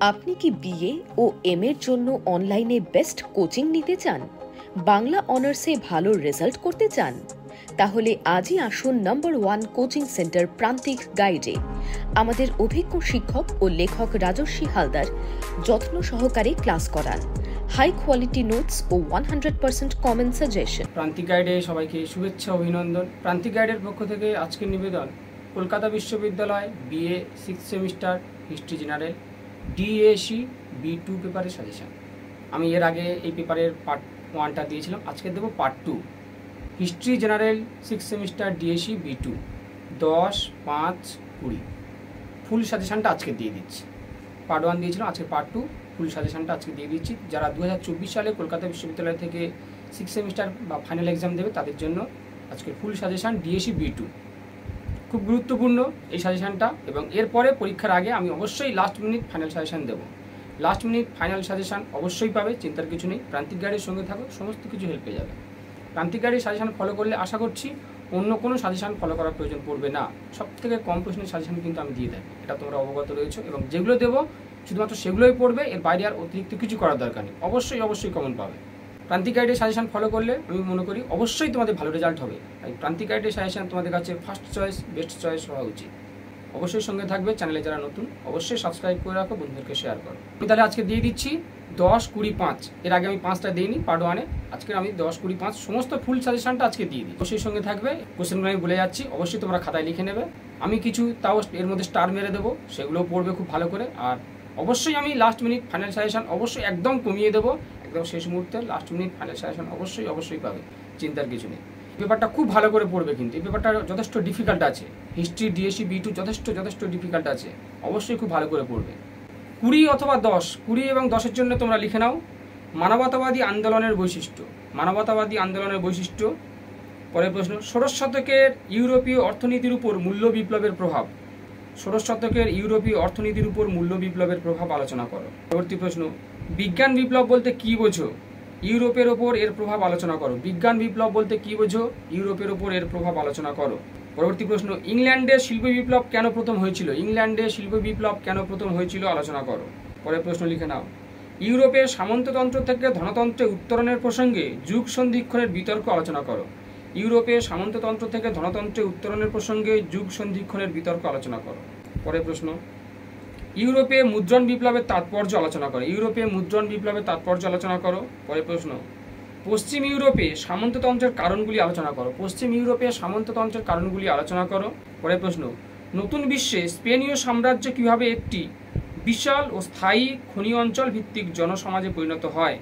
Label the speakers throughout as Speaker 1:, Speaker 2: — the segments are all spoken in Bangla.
Speaker 1: আপনি কি বিএ ও এম এর জন্য অনলাইনে বেস্ট কোচিং নিতে চান? বাংলা অনার্সে ভালো রেজাল্ট করতে চান? তাহলে আজই আসুন নম্বর 1 কোচিং সেন্টার প্রান্তিক গাইডে। আমাদের অভিজ্ঞ শিক্ষক ও লেখক রাজস্বী হালদার যত্ন সহকারে ক্লাস করান। হাই কোয়ালিটি নোটস ও 100% কমন সাজেশন।
Speaker 2: প্রান্তিক গাইডে সবাইকে শুভেচ্ছা অভিনন্দন। প্রান্তিক গাইডের পক্ষ থেকে আজকের নিবেদন কলকাতা বিশ্ববিদ্যালয় BA 6th semester history general DAC B2 পেপারের সাজেশন। আমি এর আগে এই পেপারের পার্ট 1টা দিয়েছিলাম, আজকে দেবো part 2 history general 6th semester DAC B2 10-5-20 full সাজেশনটা আজকে দিয়ে দিচ্ছি। পার্ট 1 দিয়েছিলাম, আজকে পার্ট 2 ফুল সাজেশনটা আজকে দিয়ে দিচ্ছি। যারা 2024 সালে কলকাতা বিশ্ববিদ্যালয় থেকে 6th সেমিস্টার বা ফাইনাল এক্সাম দেবে তাদের জন্য আজকে ফুল সাজেশন ডিএসি B2 খুব গুরুত্বপূর্ণ এই সাজেশনটা। এবং এরপরে পরীক্ষার আগে আমি অবশ্যই লাস্ট মিনিট ফাইনাল সাজেশন দেবো। লাস্ট মিনিট ফাইনাল সাজেশন অবশ্যই পাবে, চিন্তার কিছু নেই। প্রান্তিক গাইডের সঙ্গে থাকো, সমস্ত কিছু হেল্প পেয়ে যাবে। প্রান্তিক গাইডের সাজেশন ফলো করলে আশা করছি অন্য কোনো সাজেশন ফলো করার প্রয়োজন পড়বে না। সবথেকে কম প্রশ্নের সাজেশন কিন্তু আমি দিয়ে থাকি, এটা তোমরা অবগত রয়েছো। এবং যেগুলো দেবো শুধুমাত্র সেগুলোই পড়বে, এর বাইরে আর অতিরিক্ত কিছু করার দরকার নেই। অবশ্যই কমন পাবে। প্রান্তিক গাইডের সাজেশন ফলো করলে আমি মনে করি অবশ্যই তোমাদের ভালো রেজাল্ট হবে। তাই প্রান্তিক গাইডের সাজেশন তোমাদের কাছে ফার্স্ট চয়েস, বেস্ট চয়েস হওয়া উচিত। অবশ্যই সঙ্গে থাকবে। চ্যানেলে যারা নতুন অবশ্যই সাবস্ক্রাইব করে রাখো, বন্ধুদেরকে শেয়ার করো। আমি তাহলে আজকে দিয়ে দিচ্ছি 10-20-5। এর আগে আমি 5টা দিইনি পার্ট 1-এ, আজকে আমি 10-20-5 সমস্ত ফুল সাজেশনটা আজকে দিয়ে দিই। অবশ্যই সঙ্গে থাকবে। কোশ্চেনগুলো আমি বলে যাচ্ছি, অবশ্যই তোমরা খাতায় লিখে নেবে। আমি কিছু তাও এর মধ্যে স্টার মেরে দেবো, সেগুলোও পড়বে খুব ভালো করে। আর অবশ্যই আমি লাস্ট মিনিট ফাইনাল সাজেশন অবশ্যই একদম কমিয়ে দেবো, একদম শেষ মুহূর্তে লাস্ট মিনিট ফাইনাল সাজেশন অবশ্যই পাবে, চিন্তার কিছু নেই। পেপারটা খুব ভালো করে পড়বে, কিন্তু এই পেপারটা যথেষ্ট ডিফিকাল্ট আছে। হিস্ট্রি ডিএসি B2 যথেষ্ট ডিফিকাল্ট আছে, অবশ্যই খুব ভালো করে পড়বে। 20 অথবা 10, 20 এবং 10-এর জন্য তোমরা লিখে নাও মানবতাবাদী আন্দোলনের বৈশিষ্ট্য। মানবতাবাদী আন্দোলনের বৈশিষ্ট্য। পরের প্রশ্ন, ষোড়শ শতকের ইউরোপীয় অর্থনীতির উপর মূল্য বিপ্লবের প্রভাব। ষোড়শ শতকের ইউরোপীয় অর্থনীতির উপর মূল্য বিপ্লবের প্রভাব আলোচনা করো। পরবর্তী প্রশ্ন, বিজ্ঞান বিপ্লব বলতে কি বোঝো? ইউরোপের ওপর এর প্রভাব আলোচনা করো। বিজ্ঞান বিপ্লব বলতে কি বোঝো? ইউরোপের ওপর এর প্রভাব আলোচনা করো। পরবর্তী প্রশ্ন, ইংল্যান্ডে শিল্প বিপ্লব কেন প্রথম হয়েছিল? ইংল্যান্ডে শিল্প বিপ্লব কেন প্রথম হয়েছিল আলোচনা করো। পরের প্রশ্ন লিখে নাও, ইউরোপের সামন্ততন্ত্র থেকে ধনতন্ত্রে উত্তরণের প্রসঙ্গে যুগ সন্ধিক্ষণের বিতর্ক আলোচনা করো। ইউরোপের সামন্ততন্ত্র থেকে ধনতন্ত্রে উত্তরণের প্রসঙ্গে যুগ সন্ধিক্ষণের বিতর্ক আলোচনা করো। পরের প্রশ্ন, ইউরোপে মুদ্রণ বিপ্লবের তাৎপর্য আলোচনা করো। ইউরোপে মুদ্রণ বিপ্লবের তাৎপর্য আলোচনা করো। পরের প্রশ্ন, পশ্চিম ইউরোপে সামন্ততন্ত্রের কারণগুলি আলোচনা করো। পশ্চিম ইউরোপে সামন্ততন্ত্রের কারণগুলি আলোচনা করো। পরের প্রশ্ন, নতুন বিশ্বে স্পেনীয় সাম্রাজ্য কিভাবে একটি বিশাল ও স্থায়ী খনি অঞ্চল ভিত্তিক জনসমাজে পরিণত হয়?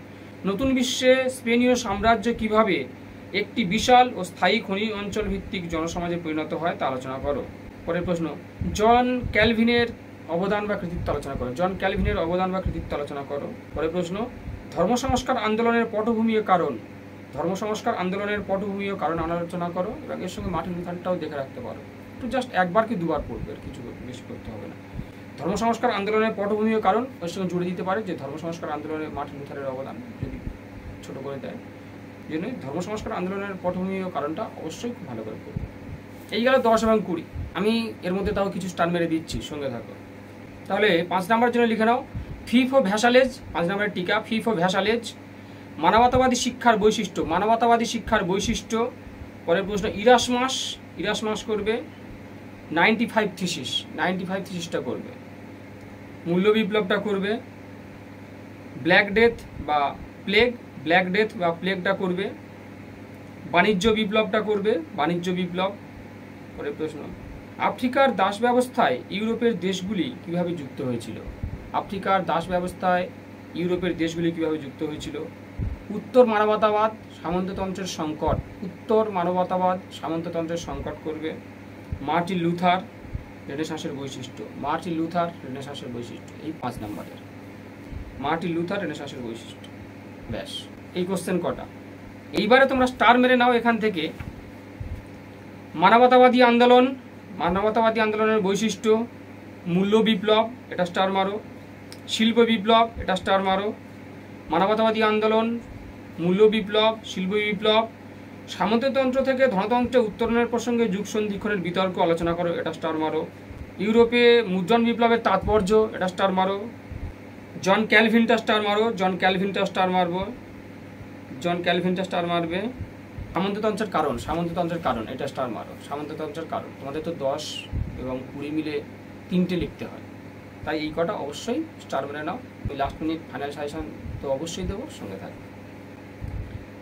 Speaker 2: নতুন বিশ্বে স্পেনীয় সাম্রাজ্য কিভাবে একটি বিশাল ও স্থায়ী খনি অঞ্চল ভিত্তিক জনসমাজে পরিণত হয় তা আলোচনা করো। পরের প্রশ্ন, জন ক্যালভিনের অবদান বা কৃতিত্ব আলোচনা করো। জন ক্যালভিনের অবদান বা কৃতিত্ব আলোচনা করো। পরের প্রশ্ন, ধর্ম সংস্কার আন্দোলনের পটভূমি ও কারণ। ধর্ম সংস্কার আন্দোলনের পটভূমি ও কারণ আলোচনা করো। এবং এর সঙ্গে মার্টিন লুথারটাও দেখে রাখতে পারো, একটু জাস্ট একবার কি দুবার পড়বে, আর কিছু বেশি করতে হবে না। ধর্ম সংস্কার আন্দোলনের পটভূমি ও কারণ ওর সঙ্গে জুড়ে দিতে পারে যে ধর্ম সংস্কার আন্দোলনে মার্টিন লুথারের অবদান যদি ছোট করে দেয়, জন্যই ধর্ম সংস্কার আন্দোলনের পটভূমি ও কারণটা অবশ্যই খুব ভালো করে পড়বে। এই গেল 10 এবং 20। আমি এর মধ্যে তাও কিছু স্টার মেরে দিচ্ছি, সঙ্গে থাকো। তাহলে 5 নাম্বার জন্য লিখে নাও, ফি ফর ভ্যাসালেজ। 5 নাম্বারের টিকা, ফি ফর ভ্যাসালেজ। মানবতাবাদী শিক্ষার বৈশিষ্ট্য। মানবতাবাদী শিক্ষার বৈশিষ্ট্য। পরের প্রশ্ন, ইরাসমাস করবে। 95 থিসিসটা করবে। মূল্য বিপ্লবটা করবে। ব্ল্যাক ডেথ বা প্লেগটা করবে। বাণিজ্য বিপ্লবটা করবে, বাণিজ্য বিপ্লব। পরের প্রশ্ন, আফ্রিকার দাস ব্যবস্থায় ইউরোপের দেশগুলি কিভাবে যুক্ত হয়েছিল? আফ্রিকার দাস ব্যবস্থায় ইউরোপের দেশগুলি কিভাবে যুক্ত হয়েছিল? উত্তর মানবতাবাদ সামন্ততন্ত্রের সংকট। উত্তর মানবতাবাদ সামন্ততন্ত্রের সংকট করবে। মার্টিন লুথার রেনেসাঁসের বৈশিষ্ট্য। মার্টিন লুথার রেনেসাঁসের বৈশিষ্ট্য, এই 5 নাম্বারের মার্টিন লুথার রেনেসাঁসের বৈশিষ্ট্য। ব্যাস, এই কোশ্চেন কটা। এইবারে তোমরা স্টার মেরে নাও এখান থেকে। মানবতাবাদী আন্দোলনের বৈশিষ্ট্য। মূল্য বিপ্লব, এটা স্টার মারো। শিল্প বিপ্লব, এটা স্টার মারো। মানবতাবাদী আন্দোলন, মূল্য বিপ্লব, শিল্প বিপ্লব। সামন্ততন্ত্র থেকে ধনতন্ত্রে উত্তরণের প্রসঙ্গে যুগ সন্ধিক্ষণের বিতর্ক আলোচনা করো, এটা স্টার মারো। ইউরোপে মুদ্রণ বিপ্লবের তাৎপর্য, এটা স্টার মারো। জন ক্যালভিনটা স্টার মারো, জন ক্যালভিনটা স্টার মারবো, জন ক্যালভিনটা স্টার মারবে। সামন্ততন্ত্রের কারণ, সামন্ততন্ত্রের কারণ, এটা স্টার মারো, সামন্ততন্ত্রের কারণ। তোমাদের তো 10 এবং 20 মিলে 3টে লিখতে হয়, তাই এই কটা অবশ্যই স্টার মেরে নাও। আমি লাস্ট মিনিট ফাইনাল সাজেশন তো অবশ্যই দেবো, সঙ্গে থাকবে।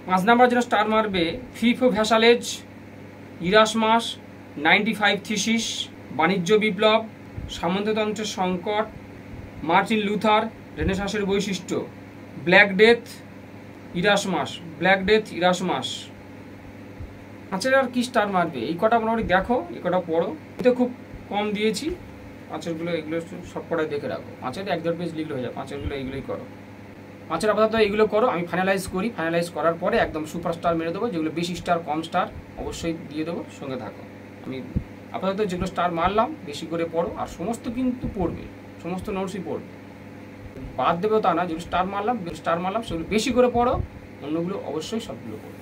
Speaker 2: 5 নাম্বার যেটা স্টার মারবে, ফিফো ভ্যাসালেজ, ইরাসমাস, 95 থিসিস, বাণিজ্য বিপ্লব, সামন্ততন্ত্রের সংকট, মার্টিন লুথার, রেনেসাঁসের বৈশিষ্ট্য, black death, Erasmus, black death, Erasmus. পাঁচের আর কি স্টার মারবে, এই কটা মোটামুটি দেখো, এই কটা পড়ো। এতে খুব কম দিয়েছি পাঁচেরগুলো, এগুলো সব কটাই দেখে রাখো। পাঁচের 1-1.5 পেজ লিখলে হয়ে যায়, পাঁচেরগুলো এইগুলোই করো। পাঁচের আপাতত এইগুলো করো, আমি ফাইনালাইজ করি। ফাইনালাইজ করার পরে একদম সুপার স্টার মেরে দেবো, যেগুলো বেশি স্টার কম স্টার অবশ্যই দিয়ে দেবো, সঙ্গে থাকো। আমি আপাতত যেগুলো স্টার মারলাম বেশি করে পড়ো, আর সমস্ত কিন্তু পড়বে, সমস্ত নোটসই পড়বে, বাদ দেবেও তা না। যেগুলো স্টার মারলাম সেগুলো বেশি করে পড়ো, অন্যগুলো অবশ্যই সবগুলো পড়ো।